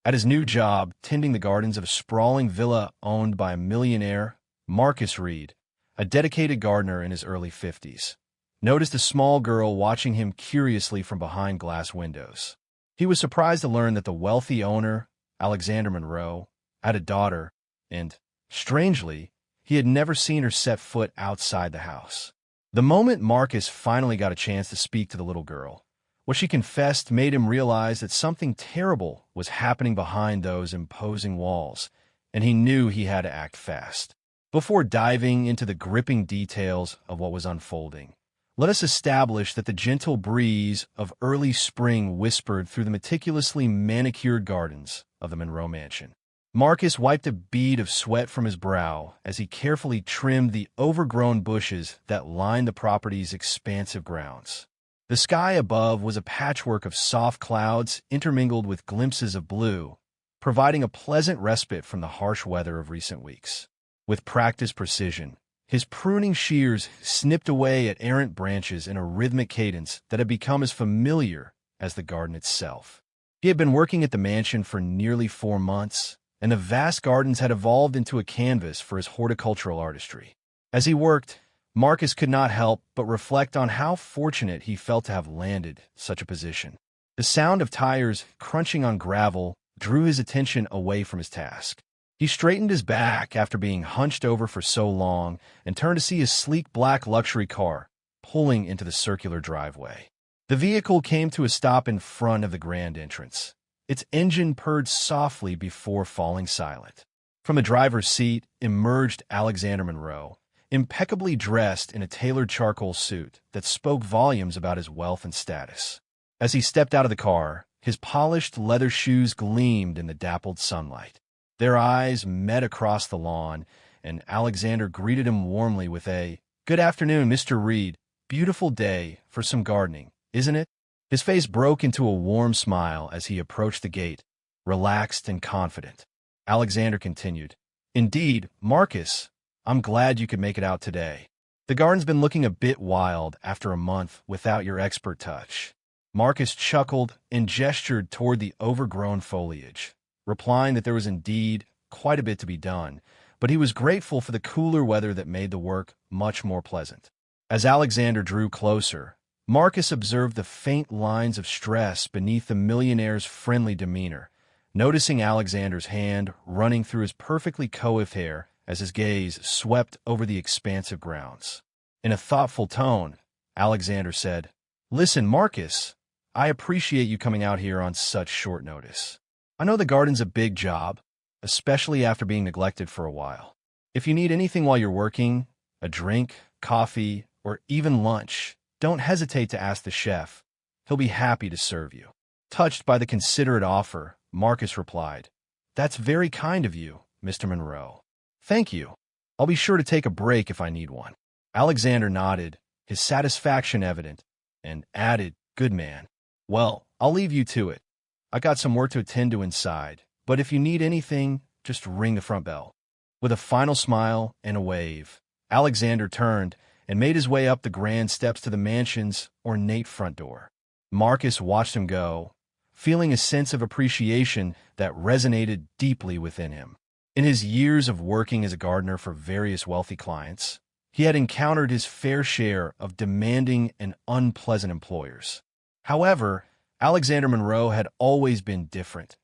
At his new job, tending the gardens of a sprawling villa owned by a millionaire, Marcus Reed, a dedicated gardener in his early 50s, noticed a small girl watching him curiously from behind glass windows. He was surprised to learn that the wealthy owner, Alexander Monroe, had a daughter, and, strangely, he had never seen her set foot outside the house. The moment Marcus finally got a chance to speak to the little girl, what she confessed made him realize that something terrible was happening behind those imposing walls, and he knew he had to act fast. Before diving into the gripping details of what was unfolding, let us establish that the gentle breeze of early spring whispered through the meticulously manicured gardens of the Monroe Mansion. Marcus wiped a bead of sweat from his brow as he carefully trimmed the overgrown bushes that lined the property's expansive grounds. The sky above was a patchwork of soft clouds intermingled with glimpses of blue, providing a pleasant respite from the harsh weather of recent weeks. With practiced precision, his pruning shears snipped away at errant branches in a rhythmic cadence that had become as familiar as the garden itself. He had been working at the mansion for nearly 4 months, and the vast gardens had evolved into a canvas for his horticultural artistry. As he worked, Marcus could not help but reflect on how fortunate he felt to have landed such a position. The sound of tires crunching on gravel drew his attention away from his task. He straightened his back after being hunched over for so long and turned to see his sleek black luxury car pulling into the circular driveway. The vehicle came to a stop in front of the grand entrance. Its engine purred softly before falling silent. From the driver's seat emerged Alexander Monroe, impeccably dressed in a tailored charcoal suit that spoke volumes about his wealth and status. As he stepped out of the car, his polished leather shoes gleamed in the dappled sunlight. Their eyes met across the lawn, and Alexander greeted him warmly with a, "Good afternoon, Mr. Reed. Beautiful day for some gardening, isn't it?" His face broke into a warm smile as he approached the gate, relaxed and confident. Alexander continued, "Indeed, Marcus, I'm glad you could make it out today. The garden's been looking a bit wild after a month without your expert touch." Marcus chuckled and gestured toward the overgrown foliage, replying that there was indeed quite a bit to be done, but he was grateful for the cooler weather that made the work much more pleasant. As Alexander drew closer, Marcus observed the faint lines of stress beneath the millionaire's friendly demeanor, noticing Alexander's hand running through his perfectly coiffed hair as his gaze swept over the expansive grounds. In a thoughtful tone, Alexander said, "Listen, Marcus, I appreciate you coming out here on such short notice. I know the garden's a big job, especially after being neglected for a while. If you need anything while you're working, a drink, coffee, or even lunch, don't hesitate to ask the chef. He'll be happy to serve you." Touched by the considerate offer, Marcus replied, "That's very kind of you, Mr. Monroe. Thank you. I'll be sure to take a break if I need one." Alexander nodded, his satisfaction evident, and added, "Good man. Well, I'll leave you to it. I got some work to attend to inside, but if you need anything, just ring the front bell." With a final smile and a wave, Alexander turned and made his way up the grand steps to the mansion's ornate front door. Marcus watched him go, feeling a sense of appreciation that resonated deeply within him. In his years of working as a gardener for various wealthy clients, he had encountered his fair share of demanding and unpleasant employers. However, Alexander Monroe had always been different,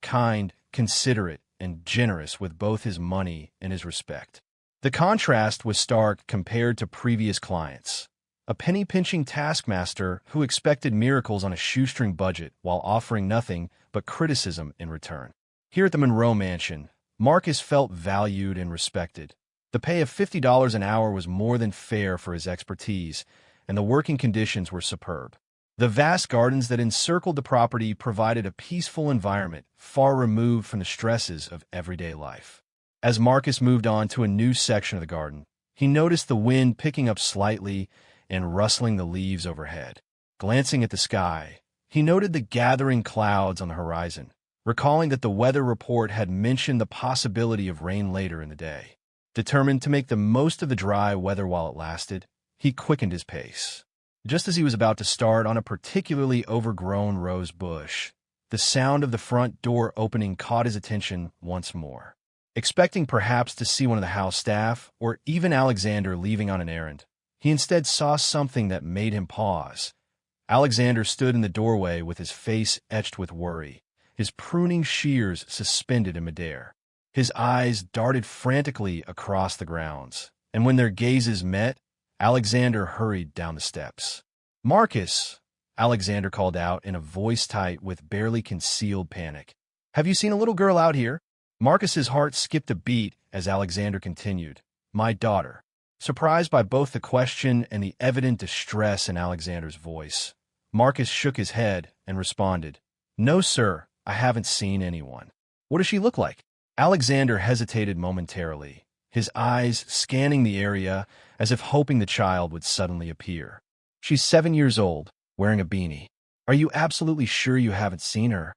kind, considerate, and generous with both his money and his respect. The contrast was stark compared to previous clients, a penny-pinching taskmaster who expected miracles on a shoestring budget while offering nothing but criticism in return. Here at the Monroe Mansion, Marcus felt valued and respected. The pay of $50 an hour was more than fair for his expertise, and the working conditions were superb. The vast gardens that encircled the property provided a peaceful environment far removed from the stresses of everyday life. As Marcus moved on to a new section of the garden, he noticed the wind picking up slightly and rustling the leaves overhead. Glancing at the sky, he noted the gathering clouds on the horizon, recalling that the weather report had mentioned the possibility of rain later in the day. Determined to make the most of the dry weather while it lasted, he quickened his pace. Just as he was about to start on a particularly overgrown rose bush, the sound of the front door opening caught his attention once more. Expecting perhaps to see one of the house staff, or even Alexander leaving on an errand, he instead saw something that made him pause. Alexander stood in the doorway with his face etched with worry, his pruning shears suspended in midair. His eyes darted frantically across the grounds, and when their gazes met, Alexander hurried down the steps. "Marcus!" Alexander called out in a voice tight with barely concealed panic. "Have you seen a little girl out here?" Marcus's heart skipped a beat as Alexander continued. "My daughter." Surprised by both the question and the evident distress in Alexander's voice, Marcus shook his head and responded, "No, sir, I haven't seen anyone." "What does she look like?" Alexander hesitated momentarily, his eyes scanning the area as if hoping the child would suddenly appear. "She's 7 years old, wearing a beanie." "Are you absolutely sure you haven't seen her?"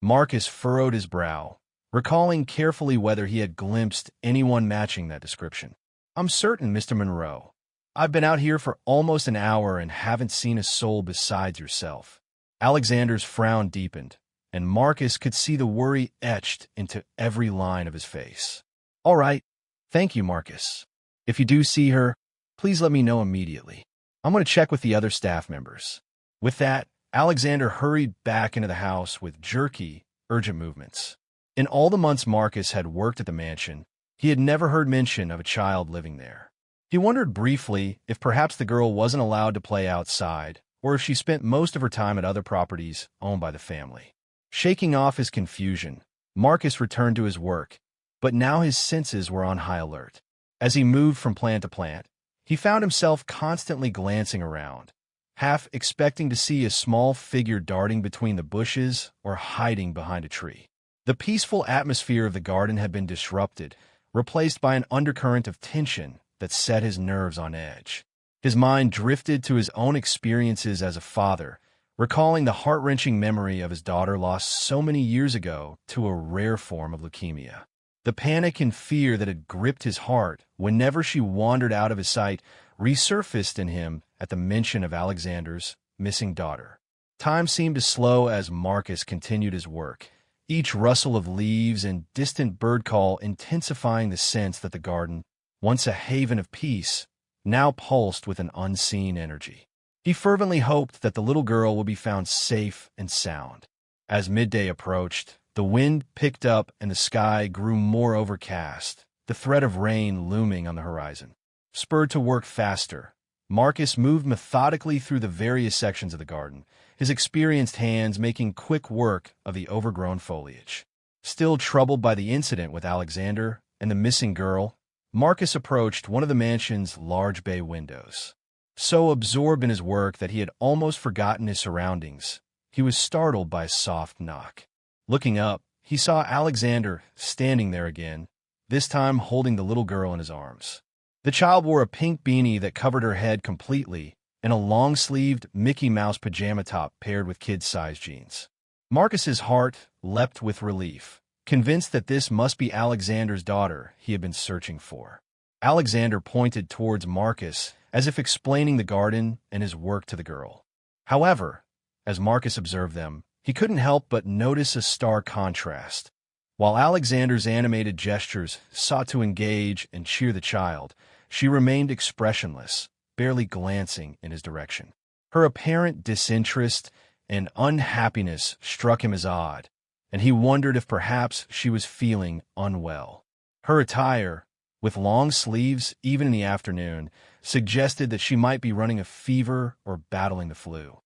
Marcus furrowed his brow, recalling carefully whether he had glimpsed anyone matching that description. "I'm certain, Mr. Monroe. I've been out here for almost an hour and haven't seen a soul besides yourself." Alexander's frown deepened, and Marcus could see the worry etched into every line of his face. "All right. Thank you, Marcus. If you do see her, please let me know immediately. I'm going to check with the other staff members." With that, Alexander hurried back into the house with jerky, urgent movements. In all the months Marcus had worked at the mansion, he had never heard mention of a child living there. He wondered briefly if perhaps the girl wasn't allowed to play outside, or if she spent most of her time at other properties owned by the family. Shaking off his confusion, Marcus returned to his work, but now his senses were on high alert. As he moved from plant to plant, he found himself constantly glancing around, half expecting to see a small figure darting between the bushes or hiding behind a tree. The peaceful atmosphere of the garden had been disrupted, replaced by an undercurrent of tension that set his nerves on edge. His mind drifted to his own experiences as a father, recalling the heart-wrenching memory of his daughter lost so many years ago to a rare form of leukemia. The panic and fear that had gripped his heart whenever she wandered out of his sight resurfaced in him at the mention of Alexander's missing daughter. Time seemed to slow as Marcus continued his work, each rustle of leaves and distant bird call intensifying the sense that the garden, once a haven of peace, now pulsed with an unseen energy. He fervently hoped that the little girl would be found safe and sound. As midday approached, the wind picked up and the sky grew more overcast, the threat of rain looming on the horizon. Spurred to work faster, Marcus moved methodically through the various sections of the garden, his experienced hands making quick work of the overgrown foliage. Still troubled by the incident with Alexander and the missing girl, Marcus approached one of the mansion's large bay windows. So absorbed in his work that he had almost forgotten his surroundings, he was startled by a soft knock. Looking up, he saw Alexander standing there again, this time holding the little girl in his arms. The child wore a pink beanie that covered her head completely and a long-sleeved Mickey Mouse pajama top paired with kid-sized jeans. Marcus's heart leapt with relief, convinced that this must be Alexander's daughter he had been searching for. Alexander pointed towards Marcus as if explaining the garden and his work to the girl. However, as Marcus observed them, he couldn't help but notice a stark contrast. While Alexander's animated gestures sought to engage and cheer the child, she remained expressionless, barely glancing in his direction. Her apparent disinterest and unhappiness struck him as odd, and he wondered if perhaps she was feeling unwell. Her attire, with long sleeves even in the afternoon, suggested that she might be running a fever or battling the flu.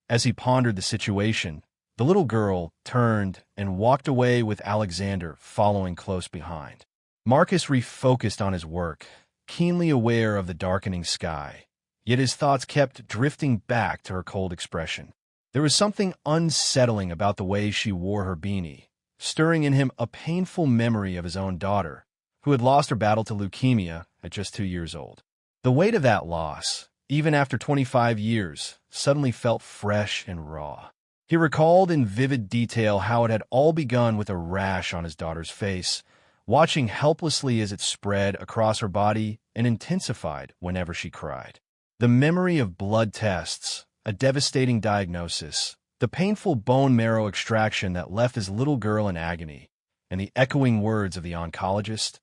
As he pondered the situation, the little girl turned and walked away with Alexander following close behind. Marcus refocused on his work, keenly aware of the darkening sky, yet his thoughts kept drifting back to her cold expression. There was something unsettling about the way she wore her beanie, stirring in him a painful memory of his own daughter, who had lost her battle to leukemia at just 2 years old. The weight of that loss, even after 25 years, suddenly felt fresh and raw. He recalled in vivid detail how it had all begun with a rash on his daughter's face, watching helplessly as it spread across her body and intensified whenever she cried. The memory of blood tests, a devastating diagnosis, The painful bone marrow extraction that left his little girl in agony, and the echoing words of the oncologist,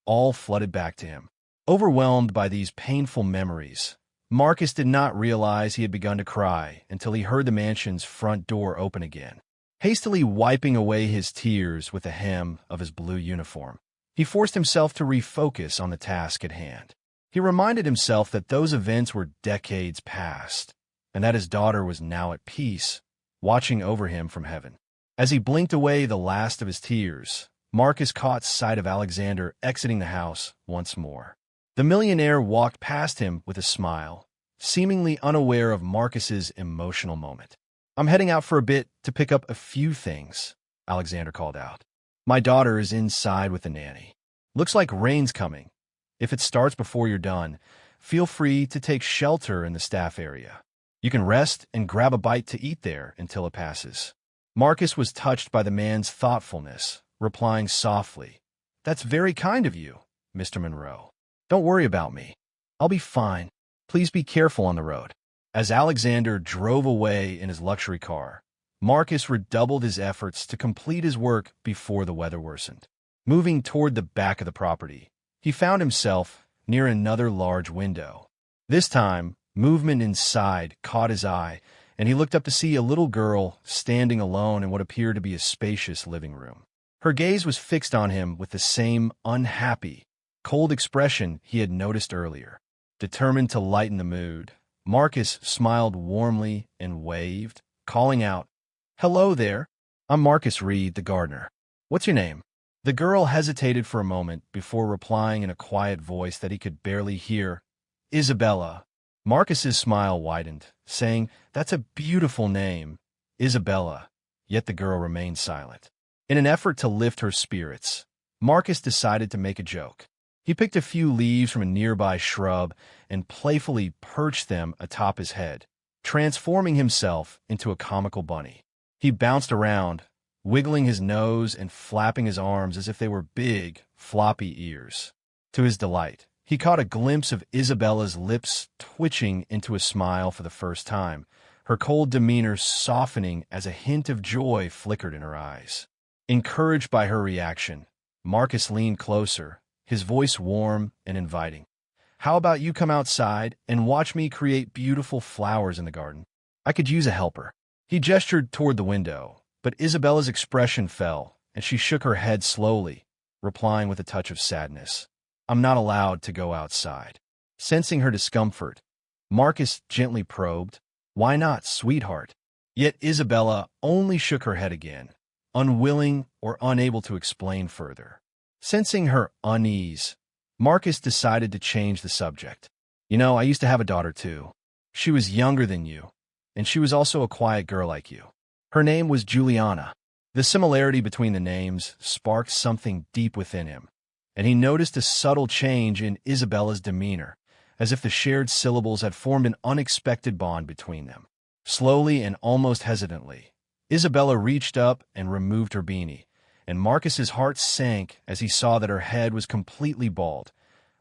all flooded back to him. Overwhelmed by these painful memories, Marcus did not realize he had begun to cry until he heard the mansion's front door open again. Hastily wiping away his tears with the hem of his blue uniform, he forced himself to refocus on the task at hand. He reminded himself that those events were decades past, and that his daughter was now at peace, watching over him from heaven. As he blinked away the last of his tears, Marcus caught sight of Alexander exiting the house once more. The millionaire walked past him with a smile, seemingly unaware of Marcus's emotional moment. "I'm heading out for a bit to pick up a few things," Alexander called out. "My daughter is inside with the nanny. Looks like rain's coming. If it starts before you're done, feel free to take shelter in the staff area. You can rest and grab a bite to eat there until it passes." Marcus was touched by the man's thoughtfulness, replying softly, "That's very kind of you, Mr. Monroe. Don't worry about me. I'll be fine. Please be careful on the road." As Alexander drove away in his luxury car, Marcus redoubled his efforts to complete his work before the weather worsened. Moving toward the back of the property, he found himself near another large window. This time, movement inside caught his eye, and he looked up to see a little girl standing alone in what appeared to be a spacious living room. Her gaze was fixed on him with the same unhappy, cold expression he had noticed earlier. Determined to lighten the mood, Marcus smiled warmly and waved, calling out, "Hello there. I'm Marcus Reed, the gardener. What's your name?" The girl hesitated for a moment before replying in a quiet voice that he could barely hear, "Isabella." Marcus's smile widened, saying, "That's a beautiful name, Isabella." Yet the girl remained silent. In an effort to lift her spirits, Marcus decided to make a joke. He picked a few leaves from a nearby shrub and playfully perched them atop his head, transforming himself into a comical bunny. He bounced around, wiggling his nose and flapping his arms as if they were big, floppy ears. To his delight, he caught a glimpse of Isabella's lips twitching into a smile for the first time, her cold demeanor softening as a hint of joy flickered in her eyes. Encouraged by her reaction, Marcus leaned closer, his voice warm and inviting. "How about you come outside and watch me create beautiful flowers in the garden? I could use a helper." He gestured toward the window, but Isabella's expression fell, and she shook her head slowly, replying with a touch of sadness, "I'm not allowed to go outside." Sensing her discomfort, Marcus gently probed, "Why not, sweetheart?" Yet Isabella only shook her head again, unwilling or unable to explain further. Sensing her unease, Marcus decided to change the subject. "You know, I used to have a daughter too. She was younger than you, and she was also a quiet girl like you. Her name was Juliana." The similarity between the names sparked something deep within him, and he noticed a subtle change in Isabella's demeanor, as if the shared syllables had formed an unexpected bond between them. Slowly and almost hesitantly, Isabella reached up and removed her beanie, and Marcus's heart sank as he saw that her head was completely bald,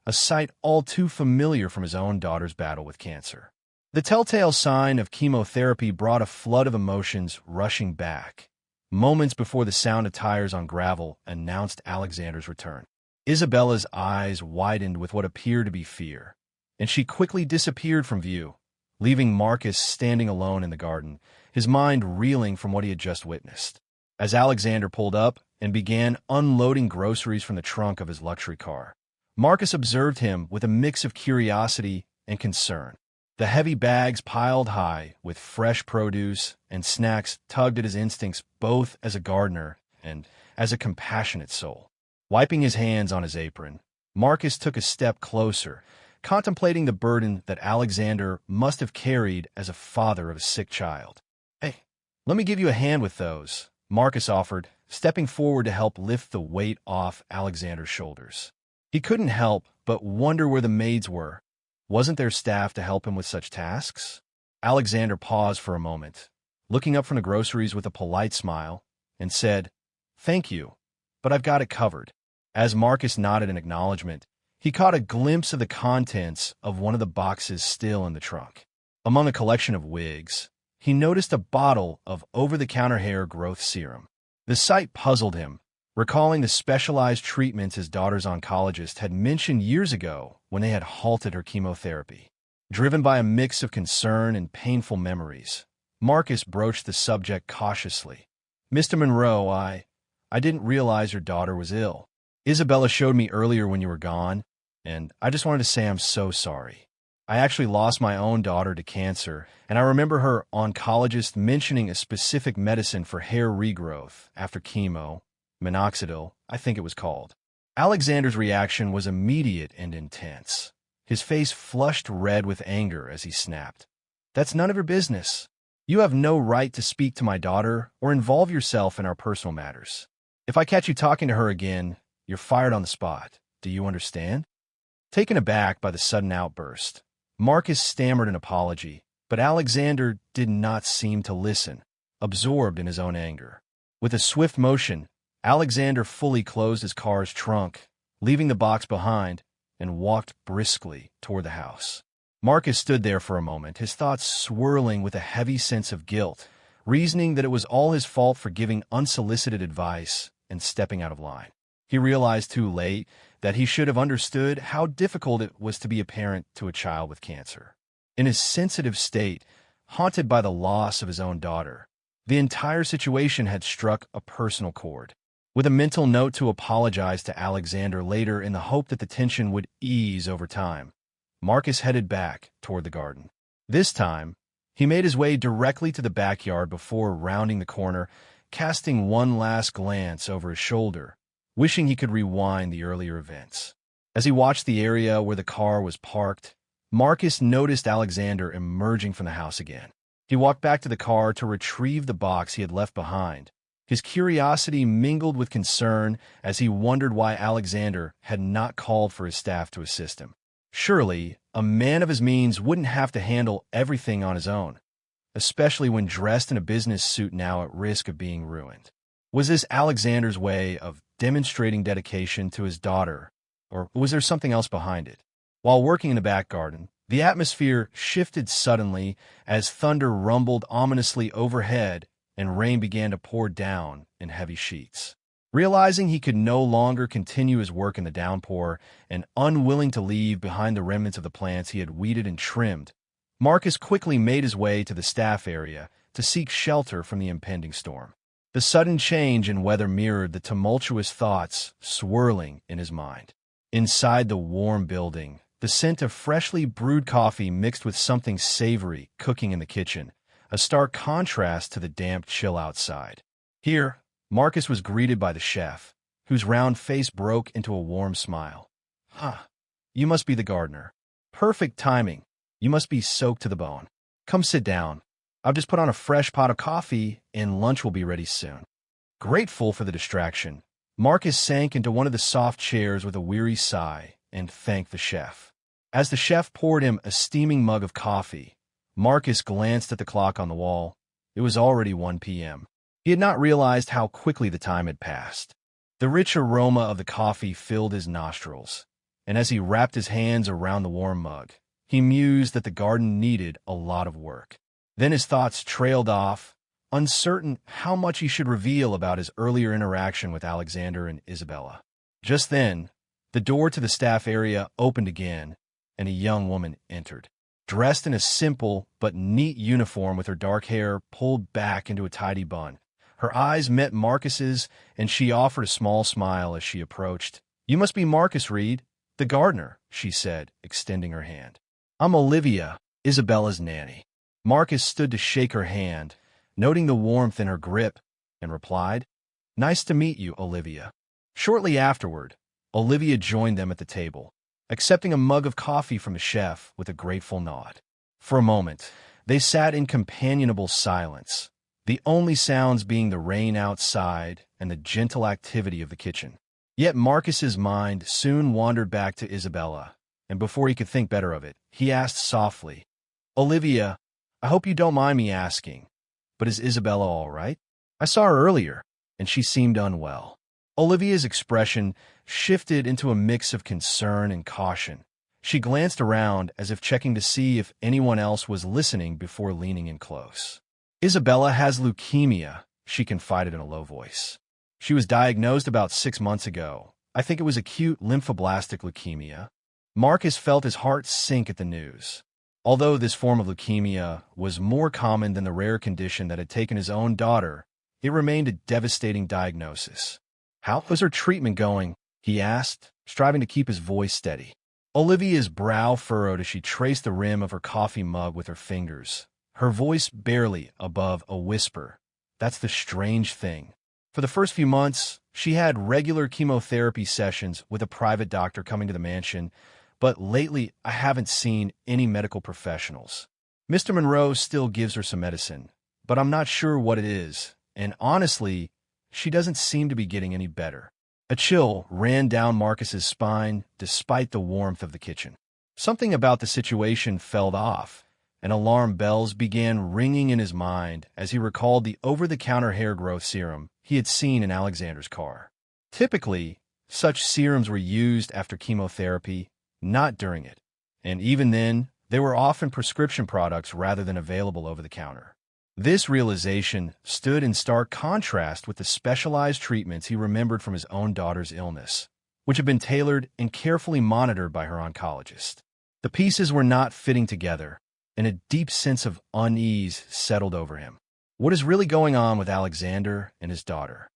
a sight all too familiar from his own daughter's battle with cancer. The telltale sign of chemotherapy brought a flood of emotions rushing back, moments before the sound of tires on gravel announced Alexander's return. Isabella's eyes widened with what appeared to be fear, and she quickly disappeared from view, leaving Marcus standing alone in the garden, his mind reeling from what he had just witnessed. As Alexander pulled up and began unloading groceries from the trunk of his luxury car, Marcus observed him with a mix of curiosity and concern. The heavy bags piled high with fresh produce and snacks tugged at his instincts both as a gardener and as a compassionate soul. Wiping his hands on his apron, Marcus took a step closer, contemplating the burden that Alexander must have carried as a father of a sick child. "Hey, let me give you a hand with those," Marcus offered, stepping forward to help lift the weight off Alexander's shoulders. He couldn't help but wonder where the maids were. Wasn't there staff to help him with such tasks? Alexander paused for a moment, looking up from the groceries with a polite smile, and said, "Thank you, but I've got it covered." As Marcus nodded in acknowledgement, he caught a glimpse of the contents of one of the boxes still in the trunk. Among a collection of wigs, he noticed a bottle of over-the-counter hair growth serum. The sight puzzled him, recalling the specialized treatments his daughter's oncologist had mentioned years ago when they had halted her chemotherapy. Driven by a mix of concern and painful memories, Marcus broached the subject cautiously. "Mr. Monroe, I didn't realize your daughter was ill. Isabella showed me earlier when you were gone, and I just wanted to say I'm so sorry. I actually lost my own daughter to cancer, and I remember her oncologist mentioning a specific medicine for hair regrowth after chemo, minoxidil, I think it was called." Alexander's reaction was immediate and intense. His face flushed red with anger as he snapped, "That's none of your business. You have no right to speak to my daughter or involve yourself in our personal matters. If I catch you talking to her again, you're fired on the spot. Do you understand?" Taken aback by the sudden outburst, Marcus stammered an apology, but Alexander did not seem to listen, absorbed in his own anger. With a swift motion, Alexander fully closed his car's trunk, leaving the box behind, and walked briskly toward the house. Marcus stood there for a moment, his thoughts swirling with a heavy sense of guilt, reasoning that it was all his fault for giving unsolicited advice and stepping out of line. He realized too late that he should have understood how difficult it was to be a parent to a child with cancer. In his sensitive state, haunted by the loss of his own daughter, the entire situation had struck a personal chord. With a mental note to apologize to Alexander later in the hope that the tension would ease over time, Marcus headed back toward the garden. This time, he made his way directly to the backyard before rounding the corner, casting one last glance over his shoulder, wishing he could rewind the earlier events. As he watched the area where the car was parked, Marcus noticed Alexander emerging from the house again. He walked back to the car to retrieve the box he had left behind. His curiosity mingled with concern as he wondered why Alexander had not called for his staff to assist him. Surely, a man of his means wouldn't have to handle everything on his own, especially when dressed in a business suit now at risk of being ruined. Was this Alexander's way of demonstrating dedication to his daughter, or was there something else behind it? While working in the back garden, the atmosphere shifted suddenly as thunder rumbled ominously overhead and rain began to pour down in heavy sheets. Realizing he could no longer continue his work in the downpour and unwilling to leave behind the remnants of the plants he had weeded and trimmed, Marcus quickly made his way to the staff area to seek shelter from the impending storm. The sudden change in weather mirrored the tumultuous thoughts swirling in his mind. Inside the warm building, the scent of freshly brewed coffee mixed with something savory cooking in the kitchen, a stark contrast to the damp chill outside. Here, Marcus was greeted by the chef, whose round face broke into a warm smile. You must be the gardener. Perfect timing. You must be soaked to the bone. Come sit down. I've just put on a fresh pot of coffee, and lunch will be ready soon." Grateful for the distraction, Marcus sank into one of the soft chairs with a weary sigh and thanked the chef. As the chef poured him a steaming mug of coffee, Marcus glanced at the clock on the wall. It was already 1 p.m. He had not realized how quickly the time had passed. The rich aroma of the coffee filled his nostrils, and as he wrapped his hands around the warm mug, he mused that the garden needed a lot of work. Then his thoughts trailed off, uncertain how much he should reveal about his earlier interaction with Alexander and Isabella. Just then, the door to the staff area opened again, and a young woman entered. Dressed in a simple but neat uniform with her dark hair pulled back into a tidy bun, her eyes met Marcus's, and she offered a small smile as she approached. "You must be Marcus Reed, the gardener," she said, extending her hand. "I'm Olivia, Isabella's nanny." Marcus stood to shake her hand, noting the warmth in her grip, and replied, "Nice to meet you, Olivia." Shortly afterward, Olivia joined them at the table, accepting a mug of coffee from the chef with a grateful nod. For a moment, they sat in companionable silence, the only sounds being the rain outside and the gentle activity of the kitchen. Yet Marcus's mind soon wandered back to Isabella, and before he could think better of it, he asked softly, "Olivia, I hope you don't mind me asking, but is Isabella all right? I saw her earlier, and she seemed unwell." Olivia's expression shifted into a mix of concern and caution. She glanced around as if checking to see if anyone else was listening before leaning in close. Isabella has leukemia, she confided in a low voice. She was diagnosed about 6 months ago. I think it was acute lymphoblastic leukemia. Marcus felt his heart sink at the news. Although this form of leukemia was more common than the rare condition that had taken his own daughter, it remained a devastating diagnosis. How was her treatment going? He asked, striving to keep his voice steady. Olivia's brow furrowed as she traced the rim of her coffee mug with her fingers, her voice barely above a whisper. That's the strange thing. For the first few months, she had regular chemotherapy sessions with a private doctor coming to the mansion, but lately I haven't seen any medical professionals. Mr. Monroe still gives her some medicine, but I'm not sure what it is, and honestly, she doesn't seem to be getting any better. A chill ran down Marcus's spine despite the warmth of the kitchen. Something about the situation felt off, and alarm bells began ringing in his mind as he recalled the over-the-counter hair growth serum he had seen in Alexander's car. Typically, such serums were used after chemotherapy, not during it, and even then, they were often prescription products rather than available over the counter. This realization stood in stark contrast with the specialized treatments he remembered from his own daughter's illness, which had been tailored and carefully monitored by her oncologist. The pieces were not fitting together, and a deep sense of unease settled over him. What is really going on with Alexander and his daughter?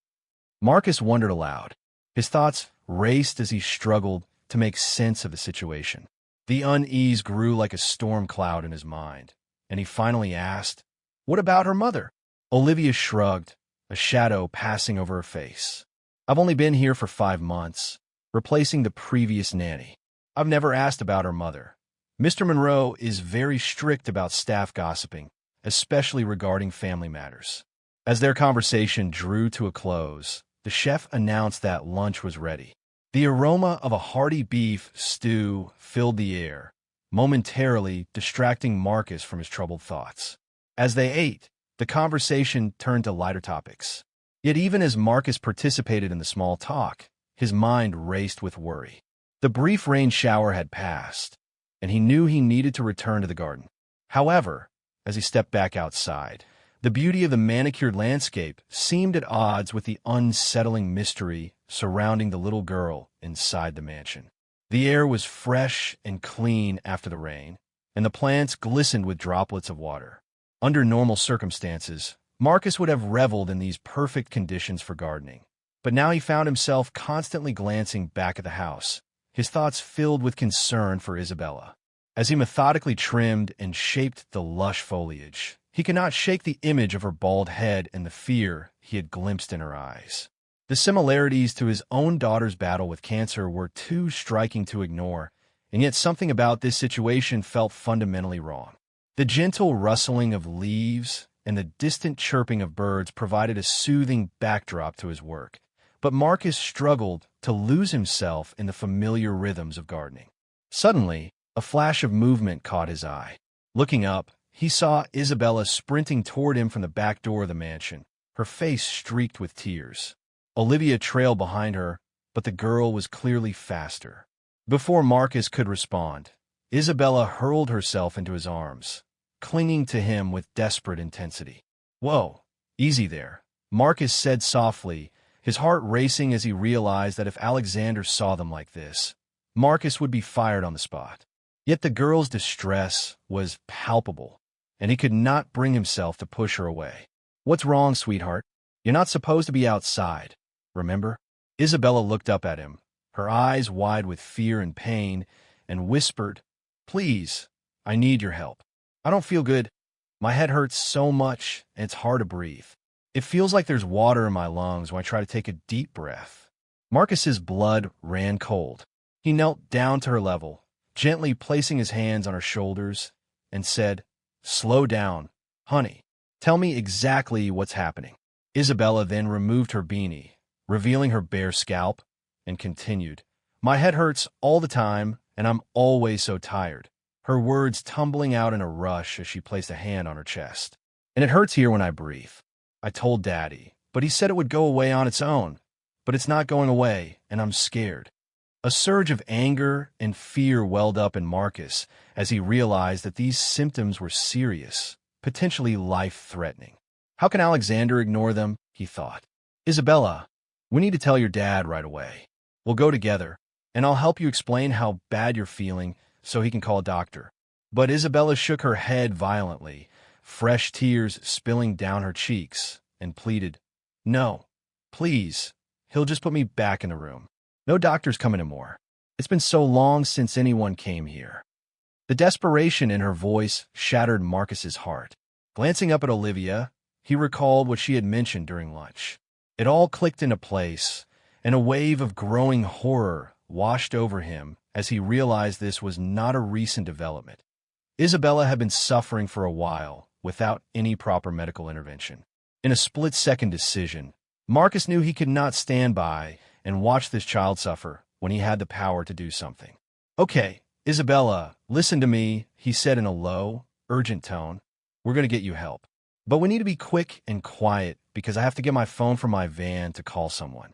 Marcus wondered aloud. His thoughts raced as he struggled to make sense of the situation. The unease grew like a storm cloud in his mind, and he finally asked, "What about her mother?" Olivia shrugged, a shadow passing over her face. "I've only been here for 5 months, replacing the previous nanny. I've never asked about her mother. Mr. Monroe is very strict about staff gossiping, especially regarding family matters." As their conversation drew to a close, the chef announced that lunch was ready. The aroma of a hearty beef stew filled the air, momentarily distracting Marcus from his troubled thoughts. As they ate, the conversation turned to lighter topics. Yet even as Marcus participated in the small talk, his mind raced with worry. The brief rain shower had passed, and he knew he needed to return to the garden. However, as he stepped back outside, the beauty of the manicured landscape seemed at odds with the unsettling mystery surrounding the little girl inside the mansion. The air was fresh and clean after the rain, and the plants glistened with droplets of water. Under normal circumstances, Marcus would have reveled in these perfect conditions for gardening. But now he found himself constantly glancing back at the house, his thoughts filled with concern for Isabella. As he methodically trimmed and shaped the lush foliage, he could not shake the image of her bald head and the fear he had glimpsed in her eyes. The similarities to his own daughter's battle with cancer were too striking to ignore, and yet something about this situation felt fundamentally wrong. The gentle rustling of leaves and the distant chirping of birds provided a soothing backdrop to his work, but Marcus struggled to lose himself in the familiar rhythms of gardening. Suddenly, a flash of movement caught his eye. Looking up, he saw Isabella sprinting toward him from the back door of the mansion, her face streaked with tears. Olivia trailed behind her, but the girl was clearly faster. Before Marcus could respond, Isabella hurled herself into his arms, clinging to him with desperate intensity. "Whoa, easy there," Marcus said softly, his heart racing as he realized that if Alexander saw them like this, Marcus would be fired on the spot. Yet the girl's distress was palpable, and he could not bring himself to push her away. "What's wrong, sweetheart? You're not supposed to be outside, remember?" Isabella looked up at him, her eyes wide with fear and pain, and whispered, "Please, I need your help. I don't feel good. My head hurts so much, and it's hard to breathe. It feels like there's water in my lungs when I try to take a deep breath." Marcus's blood ran cold. He knelt down to her level, gently placing his hands on her shoulders, and said, "Slow down, honey. Tell me exactly what's happening." Isabella then removed her beanie, revealing her bare scalp, and continued, "My head hurts all the time, and I'm always so tired," her words tumbling out in a rush as she placed a hand on her chest. "And it hurts here when I breathe. I told Daddy, but he said it would go away on its own. But it's not going away, and I'm scared." A surge of anger and fear welled up in Marcus as he realized that these symptoms were serious, potentially life-threatening. How can Alexander ignore them? He thought. Isabella, we need to tell your dad right away. We'll go together, and I'll help you explain how bad you're feeling so he can call a doctor. But Isabella shook her head violently, fresh tears spilling down her cheeks, and pleaded, "No, please, he'll just put me back in the room. No doctors come anymore. It's been so long since anyone came here." The desperation in her voice shattered Marcus's heart. Glancing up at Olivia, he recalled what she had mentioned during lunch. It all clicked into place, and a wave of growing horror washed over him as he realized this was not a recent development. Isabella had been suffering for a while without any proper medical intervention. In a split-second decision, Marcus knew he could not stand by and watch this child suffer when he had the power to do something. "Okay, Isabella, listen to me," he said in a low, urgent tone. "We're going to get you help. But we need to be quick and quiet because I have to get my phone from my van to call someone."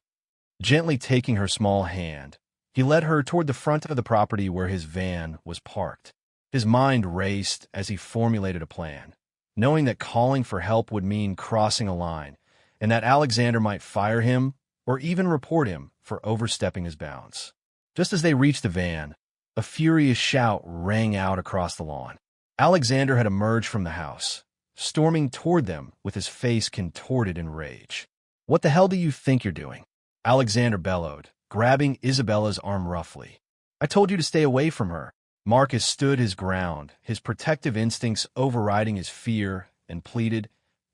Gently taking her small hand, he led her toward the front of the property where his van was parked. His mind raced as he formulated a plan, knowing that calling for help would mean crossing a line, and that Alexander might fire him or even report him for overstepping his bounds. Just as they reached the van, a furious shout rang out across the lawn. Alexander had emerged from the house, storming toward them with his face contorted in rage. "What the hell do you think you're doing?" Alexander bellowed, grabbing Isabella's arm roughly. "I told you to stay away from her." Marcus stood his ground, his protective instincts overriding his fear, and pleaded,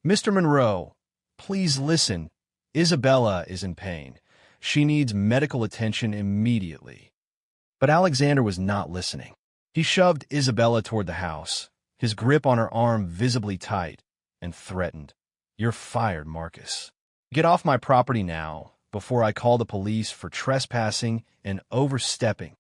"Mr. Monroe, please listen. Isabella is in pain. She needs medical attention immediately." But Alexander was not listening. He shoved Isabella toward the house, his grip on her arm visibly tight, and threatened, "You're fired, Marcus. Get off my property now before I call the police for trespassing and overstepping."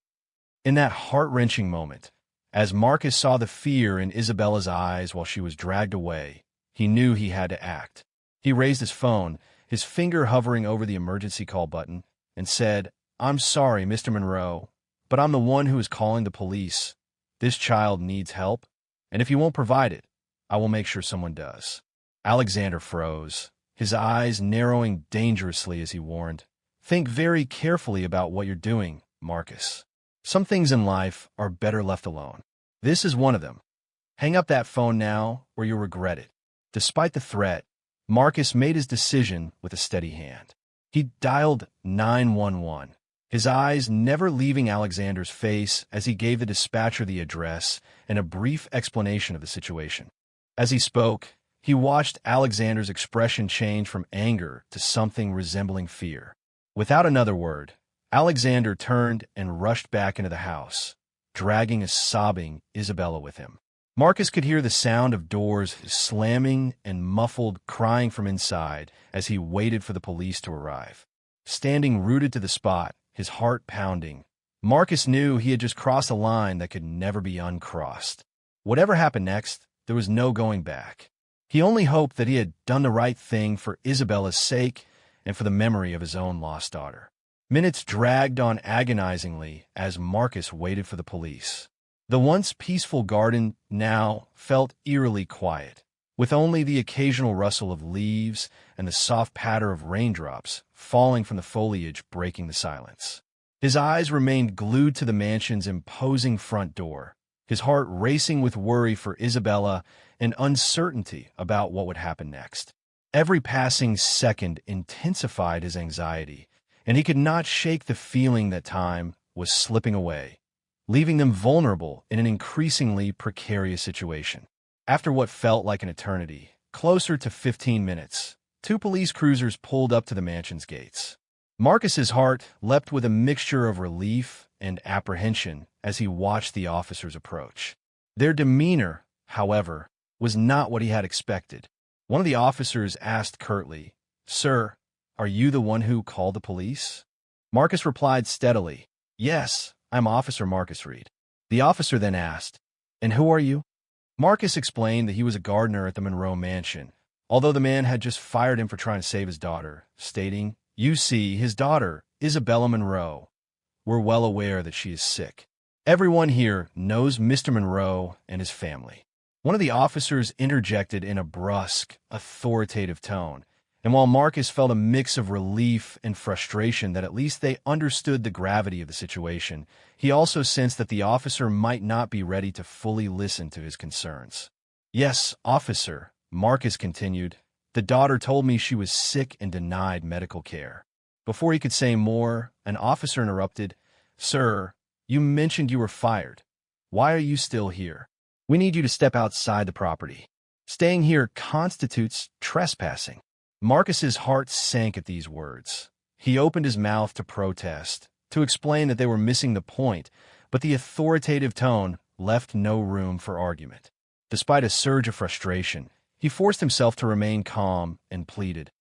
In that heart-wrenching moment, as Marcus saw the fear in Isabella's eyes while she was dragged away, he knew he had to act. He raised his phone, his finger hovering over the emergency call button, and said, "I'm sorry, Mr. Monroe, but I'm the one who is calling the police. This child needs help, and if you won't provide it, I will make sure someone does." Alexander froze, his eyes narrowing dangerously as he warned, "Think very carefully about what you're doing, Marcus. Some things in life are better left alone. This is one of them. Hang up that phone now, or you'll regret it." Despite the threat, Marcus made his decision with a steady hand. He dialed 911, his eyes never leaving Alexander's face as he gave the dispatcher the address and a brief explanation of the situation. As he spoke, he watched Alexander's expression change from anger to something resembling fear. Without another word, Alexander turned and rushed back into the house, dragging a sobbing Isabella with him. Marcus could hear the sound of doors slamming and muffled crying from inside as he waited for the police to arrive. Standing rooted to the spot, his heart pounding, Marcus knew he had just crossed a line that could never be uncrossed. Whatever happened next, there was no going back. He only hoped that he had done the right thing for Isabella's sake and for the memory of his own lost daughter. Minutes dragged on agonizingly as Marcus waited for the police. The once peaceful garden now felt eerily quiet, with only the occasional rustle of leaves and the soft patter of raindrops falling from the foliage breaking the silence. His eyes remained glued to the mansion's imposing front door, his heart racing with worry for Isabella and uncertainty about what would happen next. Every passing second intensified his anxiety, and he could not shake the feeling that time was slipping away, leaving them vulnerable in an increasingly precarious situation. After what felt like an eternity, closer to 15 minutes, 2 police cruisers pulled up to the mansion's gates. Marcus's heart leapt with a mixture of relief and apprehension as he watched the officers approach. Their demeanor, however, was not what he had expected. One of the officers asked curtly, "Sir, are you the one who called the police?" Marcus replied steadily, "Yes, I'm Officer Marcus Reed." The officer then asked, "And who are you?" Marcus explained that he was a gardener at the Monroe Mansion, although the man had just fired him for trying to save his daughter, stating, "You see, his daughter, Isabella Monroe. We're well aware that she is sick. Everyone here knows Mr. Monroe and his family." One of the officers interjected in a brusque, authoritative tone, and while Marcus felt a mix of relief and frustration that at least they understood the gravity of the situation, he also sensed that the officer might not be ready to fully listen to his concerns. "Yes, officer," Marcus continued. "The daughter told me she was sick and denied medical care." Before he could say more, an officer interrupted. "Sir, you mentioned you were fired. Why are you still here? We need you to step outside the property. Staying here constitutes trespassing." Marcus's heart sank at these words. He opened his mouth to protest, to explain that they were missing the point, but the authoritative tone left no room for argument. Despite a surge of frustration, he forced himself to remain calm and pleaded,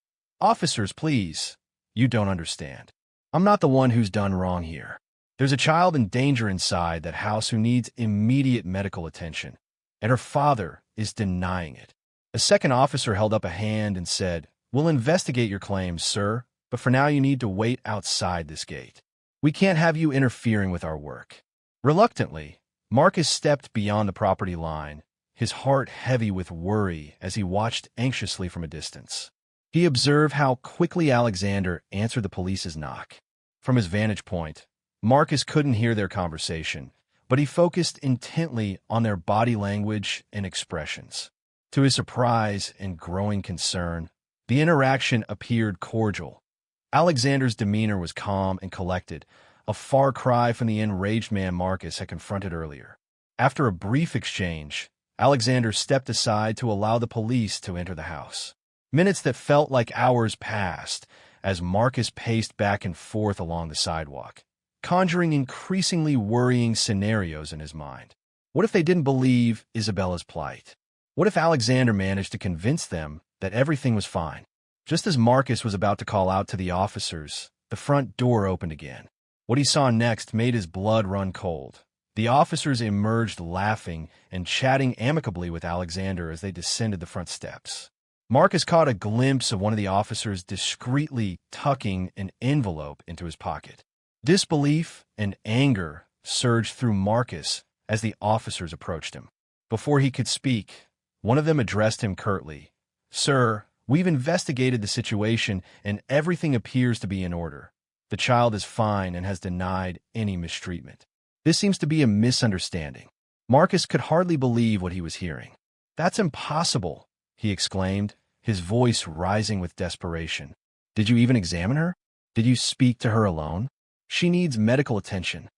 "Officers, please. You don't understand. I'm not the one who's done wrong here. There's a child in danger inside that house who needs immediate medical attention, and her father is denying it." A second officer held up a hand and said, "We'll investigate your claims, sir, but for now you need to wait outside this gate. We can't have you interfering with our work." Reluctantly, Marcus stepped beyond the property line, his heart heavy with worry as he watched anxiously from a distance. He observed how quickly Alexander answered the police's knock. From his vantage point, Marcus couldn't hear their conversation, but he focused intently on their body language and expressions. To his surprise and growing concern, the interaction appeared cordial. Alexander's demeanor was calm and collected, a far cry from the enraged man Marcus had confronted earlier. After a brief exchange, Alexander stepped aside to allow the police to enter the house. Minutes that felt like hours passed as Marcus paced back and forth along the sidewalk, conjuring increasingly worrying scenarios in his mind. What if they didn't believe Isabella's plight? What if Alexander managed to convince them that everything was fine? Just as Marcus was about to call out to the officers, the front door opened again. What he saw next made his blood run cold. The officers emerged laughing and chatting amicably with Alexander as they descended the front steps. Marcus caught a glimpse of one of the officers discreetly tucking an envelope into his pocket. Disbelief and anger surged through Marcus as the officers approached him. Before he could speak, one of them addressed him curtly. "Sir, we've investigated the situation and everything appears to be in order. The child is fine and has denied any mistreatment." This seems to be a misunderstanding. Marcus could hardly believe what he was hearing. "That's impossible," he exclaimed, his voice rising with desperation. "Did you even examine her? Did you speak to her alone? She needs medical attention."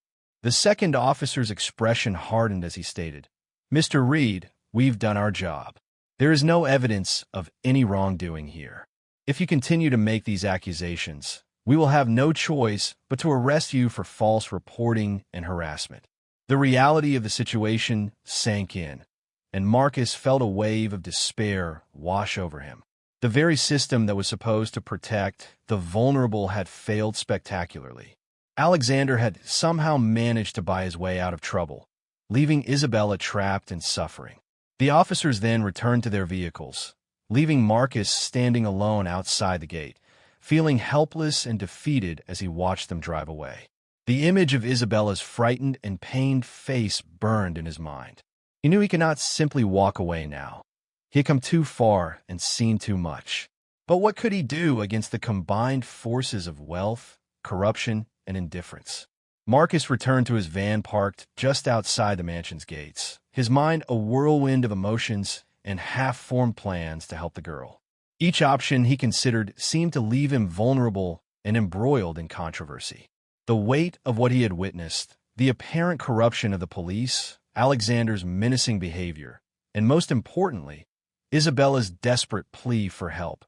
The second officer's expression hardened as he stated, "Mr. Reed, we've done our job. There is no evidence of any wrongdoing here. If you continue to make these accusations, we will have no choice but to arrest you for false reporting and harassment." The reality of the situation sank in, and Marcus felt a wave of despair wash over him. The very system that was supposed to protect the vulnerable had failed spectacularly. Alexander had somehow managed to buy his way out of trouble, leaving Isabella trapped and suffering. The officers then returned to their vehicles, leaving Marcus standing alone outside the gate, feeling helpless and defeated as he watched them drive away. The image of Isabella's frightened and pained face burned in his mind. He knew he could not simply walk away now. He had come too far and seen too much. But what could he do against the combined forces of wealth, corruption, and indifference? Marcus returned to his van parked just outside the mansion's gates, his mind a whirlwind of emotions and half-formed plans to help the girl. Each option he considered seemed to leave him vulnerable and embroiled in controversy. The weight of what he had witnessed, the apparent corruption of the police, Alexander's menacing behavior, and most importantly, Isabella's desperate plea for help,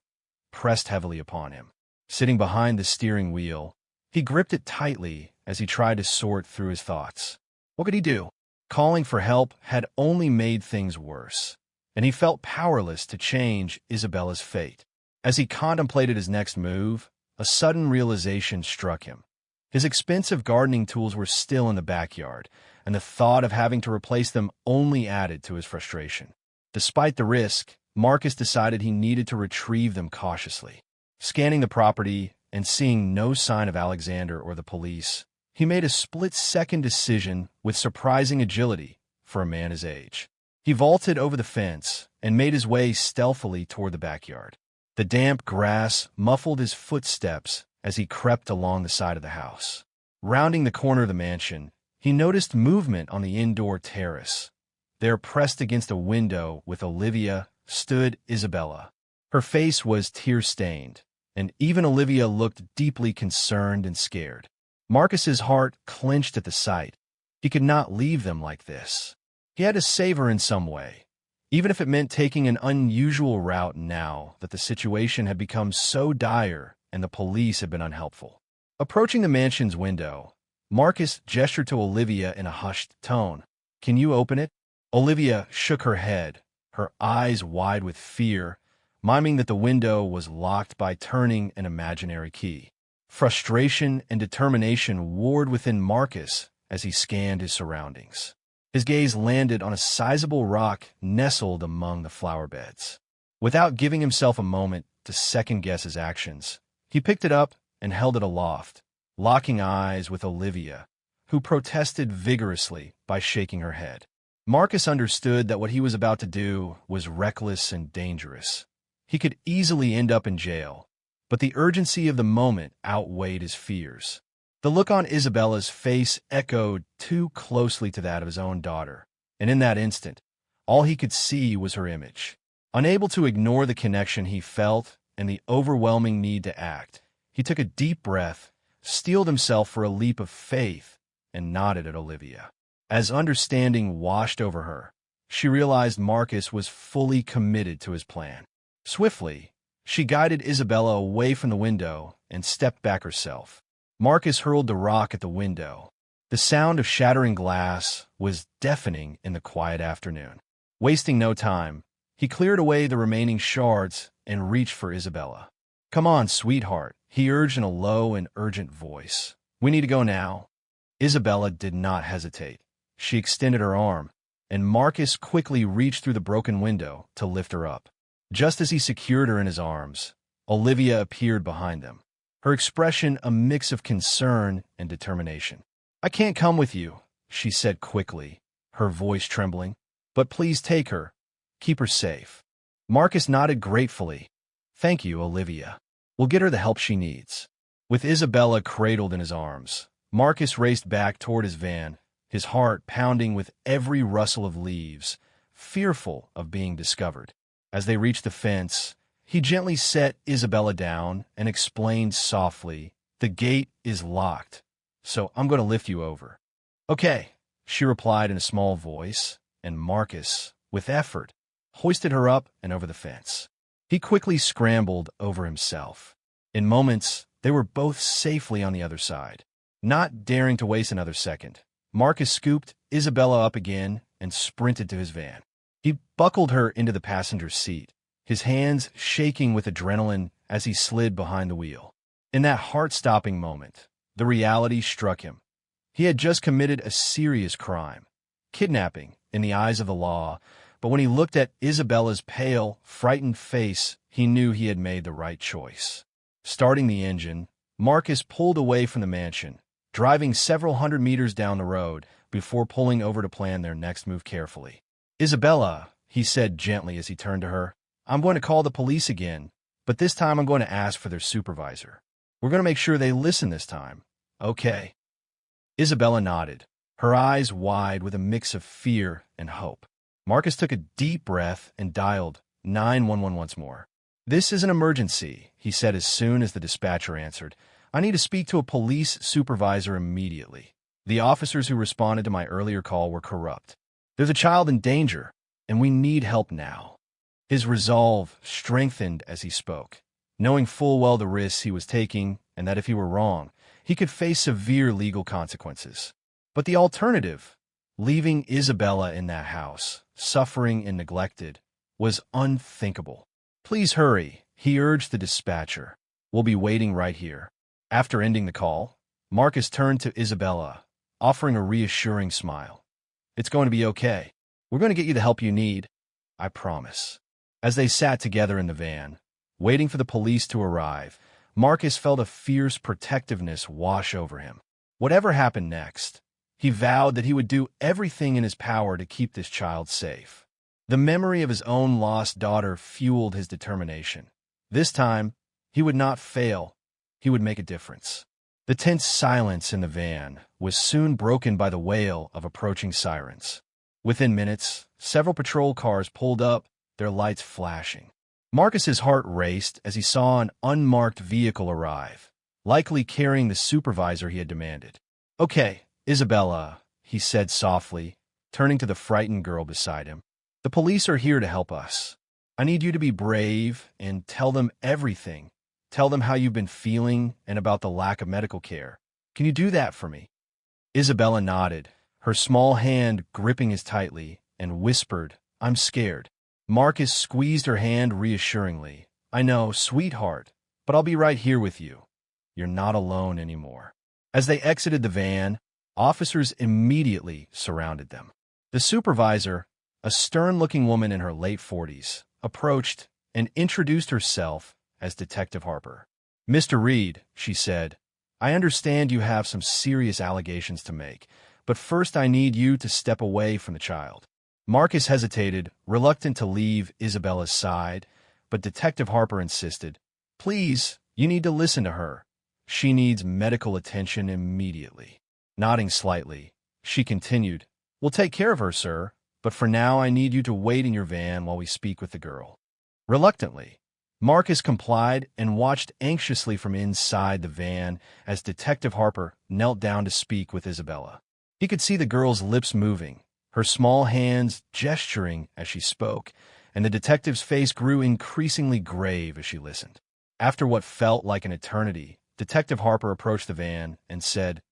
pressed heavily upon him. Sitting behind the steering wheel, he gripped it tightly as he tried to sort through his thoughts. What could he do? Calling for help had only made things worse, and he felt powerless to change Isabella's fate. As he contemplated his next move, a sudden realization struck him. His expensive gardening tools were still in the backyard, and the thought of having to replace them only added to his frustration. Despite the risk, Marcus decided he needed to retrieve them cautiously. Scanning the property and seeing no sign of Alexander or the police, he made a split-second decision with surprising agility for a man his age. He vaulted over the fence and made his way stealthily toward the backyard. The damp grass muffled his footsteps as he crept along the side of the house. Rounding the corner of the mansion, he noticed movement on the indoor terrace. There, pressed against a window with Olivia, stood Isabella. Her face was tear-stained, and even Olivia looked deeply concerned and scared. Marcus's heart clenched at the sight. He could not leave them like this. He had to save her in some way, even if it meant taking an unusual route now that the situation had become so dire and the police had been unhelpful. Approaching the mansion's window, Marcus gestured to Olivia in a hushed tone. "Can you open it?" Olivia shook her head, her eyes wide with fear, miming that the window was locked by turning an imaginary key. Frustration and determination warred within Marcus as he scanned his surroundings. His gaze landed on a sizable rock nestled among the flower beds. Without giving himself a moment to second-guess his actions, he picked it up and held it aloft, locking eyes with Olivia, who protested vigorously by shaking her head. Marcus understood that what he was about to do was reckless and dangerous. He could easily end up in jail, but the urgency of the moment outweighed his fears. The look on Isabella's face echoed too closely to that of his own daughter, and in that instant, all he could see was her image. Unable to ignore the connection he felt and the overwhelming need to act, he took a deep breath, steeled himself for a leap of faith, and nodded at Olivia. As understanding washed over her, she realized Marcus was fully committed to his plan. Swiftly, she guided Isabella away from the window and stepped back herself. Marcus hurled the rock at the window. The sound of shattering glass was deafening in the quiet afternoon. Wasting no time, he cleared away the remaining shards and reached for Isabella. "Come on, sweetheart," he urged in a low and urgent voice. "We need to go now." Isabella did not hesitate. She extended her arm, and Marcus quickly reached through the broken window to lift her up. Just as he secured her in his arms, Olivia appeared behind them, her expression a mix of concern and determination. "I can't come with you," she said quickly, her voice trembling. "But please take her. Keep her safe." Marcus nodded gratefully. "Thank you, Olivia. We'll get her the help she needs." With Isabella cradled in his arms, Marcus raced back toward his van, his heart pounding with every rustle of leaves, fearful of being discovered. As they reached the fence, he gently set Isabella down and explained softly, "The gate is locked, so I'm going to lift you over." "Okay," she replied in a small voice, and Marcus, with effort, hoisted her up and over the fence. He quickly scrambled over himself. In moments, they were both safely on the other side. Not daring to waste another second, Marcus scooped Isabella up again and sprinted to his van. He buckled her into the passenger seat, his hands shaking with adrenaline as he slid behind the wheel. In that heart-stopping moment, the reality struck him. He had just committed a serious crime, kidnapping in the eyes of the law, but when he looked at Isabella's pale, frightened face, he knew he had made the right choice. Starting the engine, Marcus pulled away from the mansion, driving several hundred meters down the road before pulling over to plan their next move carefully. "Isabella," he said gently as he turned to her, "I'm going to call the police again, but this time I'm going to ask for their supervisor. We're going to make sure they listen this time. Okay?" Isabella nodded, her eyes wide with a mix of fear and hope. Marcus took a deep breath and dialed 911 once more. "This is an emergency," he said as soon as the dispatcher answered. "I need to speak to a police supervisor immediately. The officers who responded to my earlier call were corrupt. There's a child in danger, and we need help now." His resolve strengthened as he spoke, knowing full well the risks he was taking and that if he were wrong, he could face severe legal consequences. But the alternative, leaving Isabella in that house, suffering and neglected, was unthinkable. "Please hurry," he urged the dispatcher. "We'll be waiting right here." After ending the call, Marcus turned to Isabella, offering a reassuring smile. "It's going to be okay. We're going to get you the help you need. I promise." As they sat together in the van, waiting for the police to arrive, Marcus felt a fierce protectiveness wash over him. Whatever happened next, he vowed that he would do everything in his power to keep this child safe. The memory of his own lost daughter fueled his determination. This time, he would not fail. He would make a difference. The tense silence in the van was soon broken by the wail of approaching sirens. Within minutes, several patrol cars pulled up, their lights flashing. Marcus's heart raced as he saw an unmarked vehicle arrive, likely carrying the supervisor he had demanded. "Okay, Isabella," he said softly, turning to the frightened girl beside him. "The police are here to help us. I need you to be brave and tell them everything. Tell them how you've been feeling and about the lack of medical care. Can you do that for me?" Isabella nodded, her small hand gripping his tightly, and whispered, "I'm scared." Marcus squeezed her hand reassuringly. "I know, sweetheart, but I'll be right here with you. You're not alone anymore." As they exited the van, officers immediately surrounded them. The supervisor, a stern-looking woman in her late 40s, approached and introduced herself as Detective Harper. "Mr. Reed," she said, "I understand you have some serious allegations to make, but first I need you to step away from the child." Marcus hesitated, reluctant to leave Isabella's side, but Detective Harper insisted. "Please, you need to listen to her. She needs medical attention immediately." Nodding slightly, she continued, "We'll take care of her, sir, but for now I need you to wait in your van while we speak with the girl." Reluctantly, Marcus complied and watched anxiously from inside the van as Detective Harper knelt down to speak with Isabella. He could see the girl's lips moving, her small hands gesturing as she spoke, and the detective's face grew increasingly grave as she listened. After what felt like an eternity, Detective Harper approached the van and said,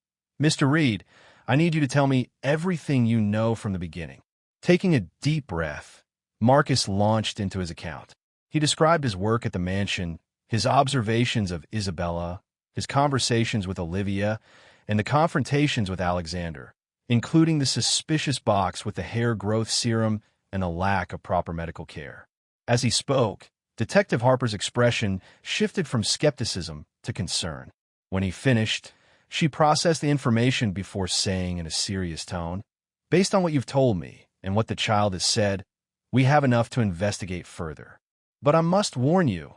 "Mr. Reed, I need you to tell me everything you know from the beginning." Taking a deep breath, Marcus launched into his account. He described his work at the mansion, his observations of Isabella, his conversations with Olivia, and the confrontations with Alexander, including the suspicious box with the hair growth serum and a lack of proper medical care. As he spoke, Detective Harper's expression shifted from skepticism to concern. When he finished, she processed the information before saying in a serious tone, "Based on what you've told me and what the child has said, we have enough to investigate further. But I must warn you,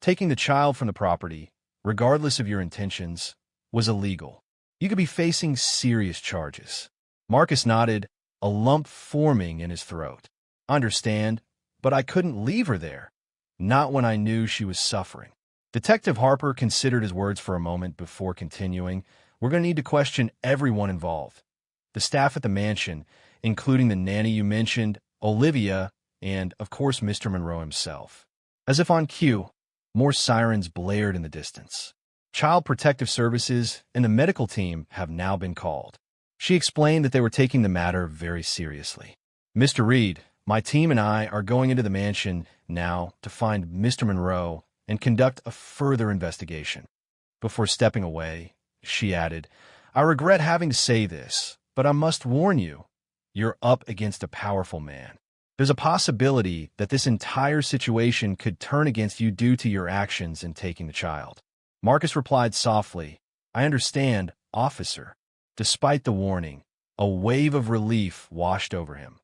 taking the child from the property, regardless of your intentions, was illegal. You could be facing serious charges." Marcus nodded, a lump forming in his throat. "Understand, but I couldn't leave her there. Not when I knew she was suffering." Detective Harper considered his words for a moment before continuing, "We're going to need to question everyone involved. The staff at the mansion, including the nanny you mentioned, Olivia, and, of course, Mr. Monroe himself." As if on cue, more sirens blared in the distance. Child Protective Services and the medical team have now been called. She explained that they were taking the matter very seriously. "Mr. Reed, my team and I are going into the mansion now to find Mr. Monroe and conduct a further investigation." Before stepping away, she added, "I regret having to say this, but I must warn you, you're up against a powerful man. There's a possibility that this entire situation could turn against you due to your actions in taking the child." Marcus replied softly, "I understand, officer." Despite the warning, a wave of relief washed over him.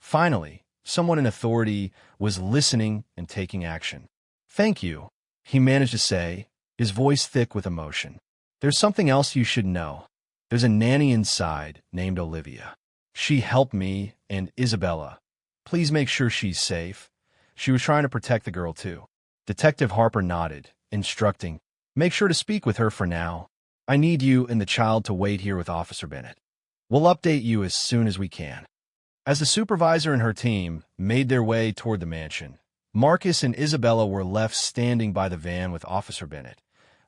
Finally, someone in authority was listening and taking action. "Thank you," he managed to say, his voice thick with emotion. "There's something else you should know. There's a nanny inside named Olivia. She helped me and Isabella. Please make sure she's safe. She was trying to protect the girl, too." Detective Harper nodded, instructing, "Make sure to speak with her for now. I need you and the child to wait here with Officer Bennett. We'll update you as soon as we can." As the supervisor and her team made their way toward the mansion, Marcus and Isabella were left standing by the van with Officer Bennett,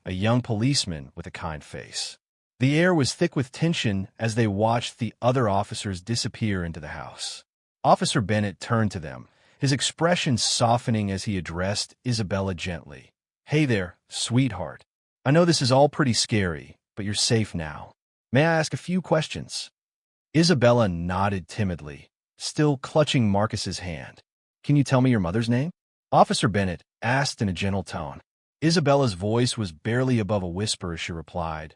a young policeman with a kind face. The air was thick with tension as they watched the other officers disappear into the house. Officer Bennett turned to them, his expression softening as he addressed Isabella gently. "Hey there, sweetheart. I know this is all pretty scary, but you're safe now. May I ask a few questions?" Isabella nodded timidly, still clutching Marcus's hand. "Can you tell me your mother's name?" Officer Bennett asked in a gentle tone. Isabella's voice was barely above a whisper as she replied,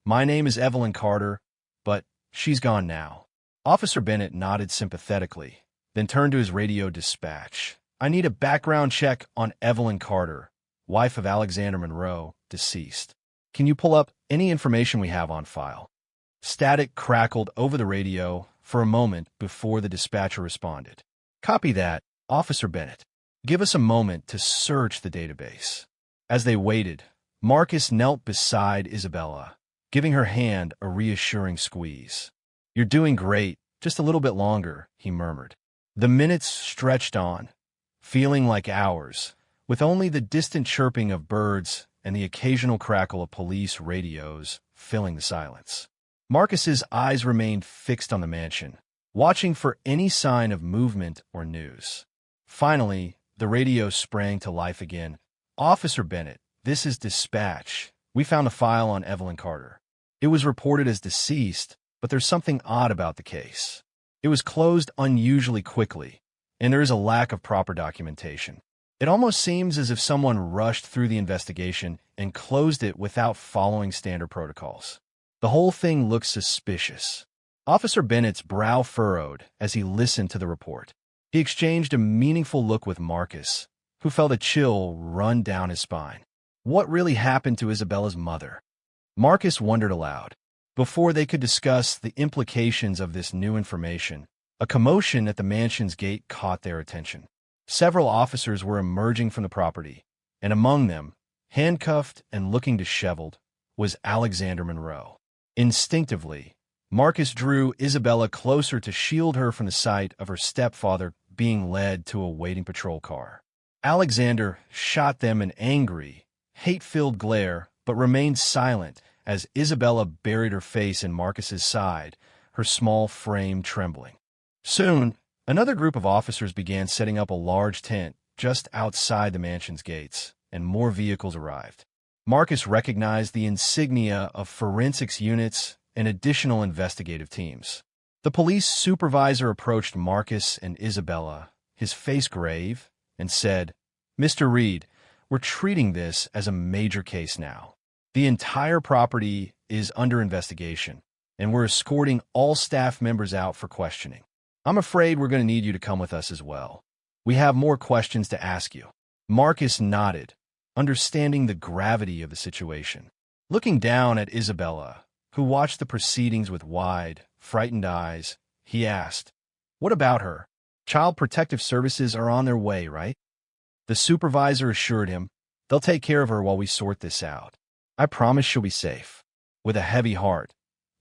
"My name is Evelyn Carter, but she's gone now." Officer Bennett nodded sympathetically, then turned to his radio dispatch. "I need a background check on Evelyn Carter, wife of Alexander Monroe, deceased. Can you pull up any information we have on file?" Static crackled over the radio for a moment before the dispatcher responded. "Copy that, Officer Bennett. Give us a moment to search the database." As they waited, Marcus knelt beside Isabella, giving her hand a reassuring squeeze. "You're doing great, just a little bit longer," he murmured. The minutes stretched on, feeling like hours, with only the distant chirping of birds and the occasional crackle of police radios filling the silence. Marcus's eyes remained fixed on the mansion, watching for any sign of movement or news. Finally, the radio sprang to life again. "Officer Bennett, this is dispatch. We found a file on Evelyn Carter. It was reported as deceased, but there's something odd about the case. It was closed unusually quickly, and there is a lack of proper documentation. It almost seems as if someone rushed through the investigation and closed it without following standard protocols. The whole thing looks suspicious." Officer Bennett's brow furrowed as he listened to the report. He exchanged a meaningful look with Marcus, who felt a chill run down his spine. What really happened to Isabella's mother? Marcus wondered aloud. Before they could discuss the implications of this new information, a commotion at the mansion's gate caught their attention. Several officers were emerging from the property, and among them, handcuffed and looking disheveled, was Alexander Monroe. Instinctively, Marcus drew Isabella closer to shield her from the sight of her stepfather being led to a waiting patrol car. Alexander shot them an angry, hate-filled glare, but remained silent as Isabella buried her face in Marcus's side, her small frame trembling. Soon, another group of officers began setting up a large tent just outside the mansion's gates, and more vehicles arrived. Marcus recognized the insignia of forensics units and additional investigative teams. The police supervisor approached Marcus and Isabella, his face grave, and said, "Mr. Reed, we're treating this as a major case now. The entire property is under investigation, and we're escorting all staff members out for questioning. I'm afraid we're going to need you to come with us as well. We have more questions to ask you." Marcus nodded, understanding the gravity of the situation. Looking down at Isabella, who watched the proceedings with wide, frightened eyes, he asked, "What about her? Child Protective Services are on their way, right?" The supervisor assured him, "They'll take care of her while we sort this out. I promise she'll be safe." With a heavy heart,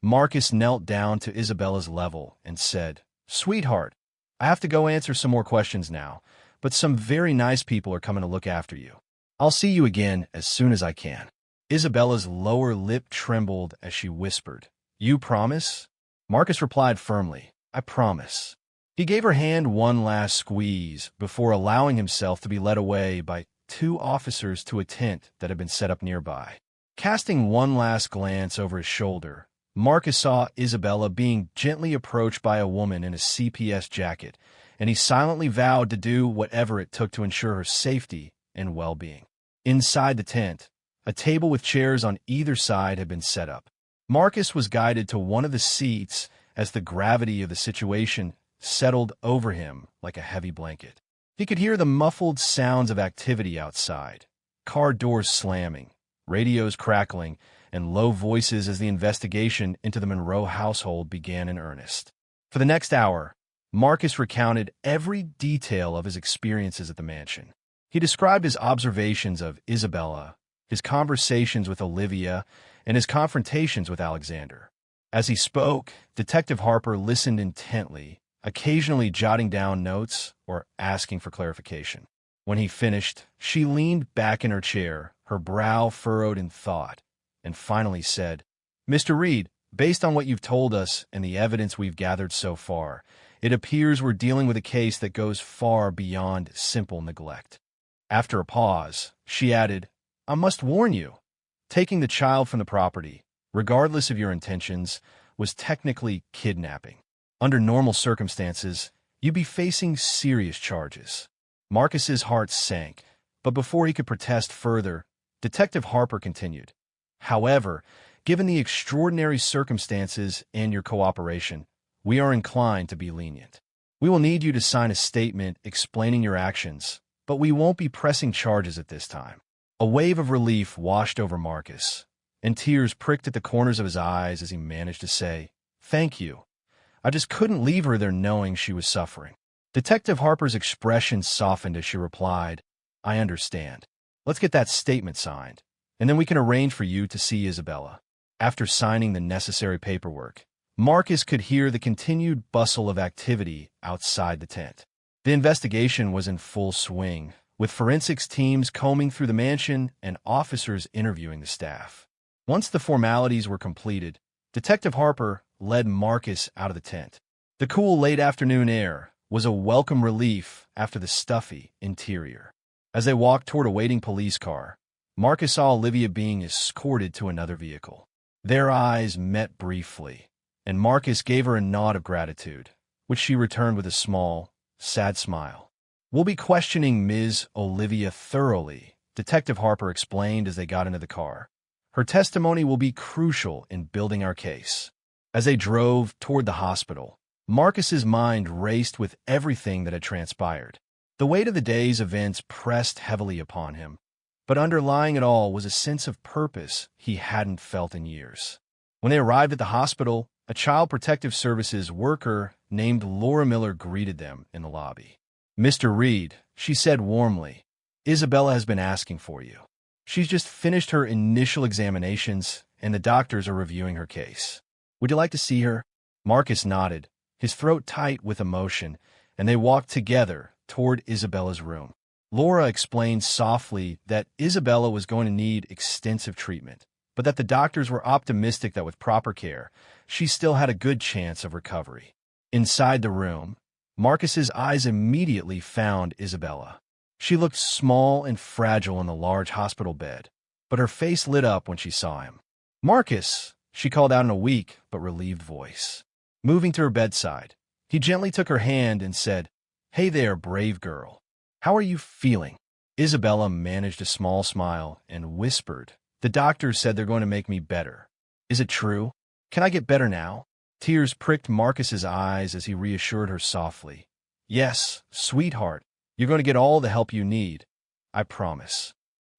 Marcus knelt down to Isabella's level and said, "Sweetheart, I have to go answer some more questions now, but some very nice people are coming to look after you. I'll see you again as soon as I can." Isabella's lower lip trembled as she whispered, "You promise?" Marcus replied firmly, "I promise." He gave her hand one last squeeze before allowing himself to be led away by two officers to a tent that had been set up nearby. Casting one last glance over his shoulder, Marcus saw Isabella being gently approached by a woman in a CPS jacket, and he silently vowed to do whatever it took to ensure her safety and well-being. Inside the tent, a table with chairs on either side had been set up. Marcus was guided to one of the seats as the gravity of the situation settled over him like a heavy blanket. He could hear the muffled sounds of activity outside, car doors slamming, radios crackling, and low voices as the investigation into the Monroe household began in earnest. For the next hour, Marcus recounted every detail of his experiences at the mansion. He described his observations of Isabella, his conversations with Olivia, and his confrontations with Alexander. As he spoke, Detective Harper listened intently, occasionally jotting down notes or asking for clarification. When he finished, she leaned back in her chair, her brow furrowed in thought, and finally said, "Mr. Reed, based on what you've told us and the evidence we've gathered so far, it appears we're dealing with a case that goes far beyond simple neglect." After a pause, she added, "I must warn you, taking the child from the property, regardless of your intentions, was technically kidnapping. Under normal circumstances, you'd be facing serious charges." Marcus's heart sank, but before he could protest further, Detective Harper continued, "However, given the extraordinary circumstances and your cooperation, we are inclined to be lenient." We will need you to sign a statement explaining your actions, but we won't be pressing charges at this time." A wave of relief washed over Marcus, and tears pricked at the corners of his eyes as he managed to say, "Thank you. I just couldn't leave her there knowing she was suffering." Detective Harper's expression softened as she replied, "I understand. Let's get that statement signed, and then we can arrange for you to see Isabella." After signing the necessary paperwork, Marcus could hear the continued bustle of activity outside the tent. The investigation was in full swing, with forensics teams combing through the mansion and officers interviewing the staff. Once the formalities were completed, Detective Harper led Marcus out of the tent. The cool late-afternoon air was a welcome relief after the stuffy interior. As they walked toward a waiting police car, Marcus saw Olivia being escorted to another vehicle. Their eyes met briefly, and Marcus gave her a nod of gratitude, which she returned with a small, sad smile. "We'll be questioning Ms. Olivia thoroughly," Detective Harper explained as they got into the car. "Her testimony will be crucial in building our case." As they drove toward the hospital, Marcus's mind raced with everything that had transpired. The weight of the day's events pressed heavily upon him, but underlying it all was a sense of purpose he hadn't felt in years. When they arrived at the hospital, a Child Protective Services worker named Laura Miller greeted them in the lobby. "Mr. Reed," she said warmly, "Isabella has been asking for you. She's just finished her initial examinations, and the doctors are reviewing her case. Would you like to see her?" Marcus nodded, his throat tight with emotion, and they walked together toward Isabella's room. Laura explained softly that Isabella was going to need extensive treatment, but that the doctors were optimistic that with proper care, she still had a good chance of recovery. Inside the room, Marcus's eyes immediately found Isabella. She looked small and fragile in the large hospital bed, but her face lit up when she saw him. "Marcus," she called out in a weak but relieved voice. Moving to her bedside, he gently took her hand and said, "Hey there, brave girl. How are you feeling?" Isabella managed a small smile and whispered, "The doctors said they're going to make me better. Is it true? Can I get better now?" Tears pricked Marcus's eyes as he reassured her softly. "Yes, sweetheart, you're going to get all the help you need. I promise."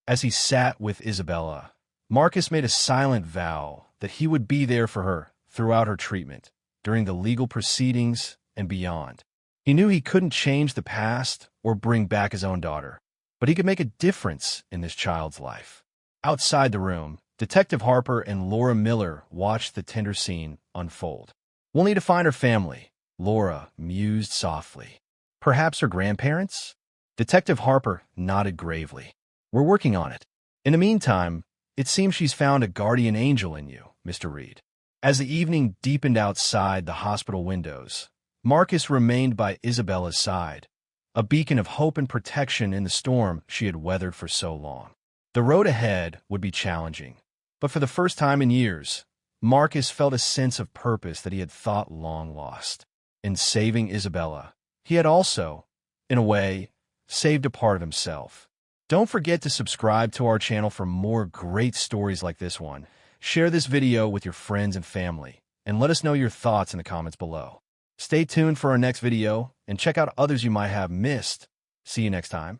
As he sat with Isabella, Marcus made a silent vow that he would be there for her throughout her treatment, during the legal proceedings, and beyond. He knew he couldn't change the past or bring back his own daughter, but he could make a difference in this child's life. Outside the room, Detective Harper and Laura Miller watched the tender scene unfold. "We'll need to find her family," Laura mused softly. "Perhaps her grandparents?" Detective Harper nodded gravely. "We're working on it. In the meantime, it seems she's found a guardian angel in you, Mr. Reed." As the evening deepened outside the hospital windows, Marcus remained by Isabella's side, a beacon of hope and protection in the storm she had weathered for so long. The road ahead would be challenging, but for the first time in years, Marcus felt a sense of purpose that he had thought long lost. In saving Isabella, he had also, in a way, saved a part of himself. Don't forget to subscribe to our channel for more great stories like this one. Share this video with your friends and family, and let us know your thoughts in the comments below. Stay tuned for our next video, and check out others you might have missed. See you next time.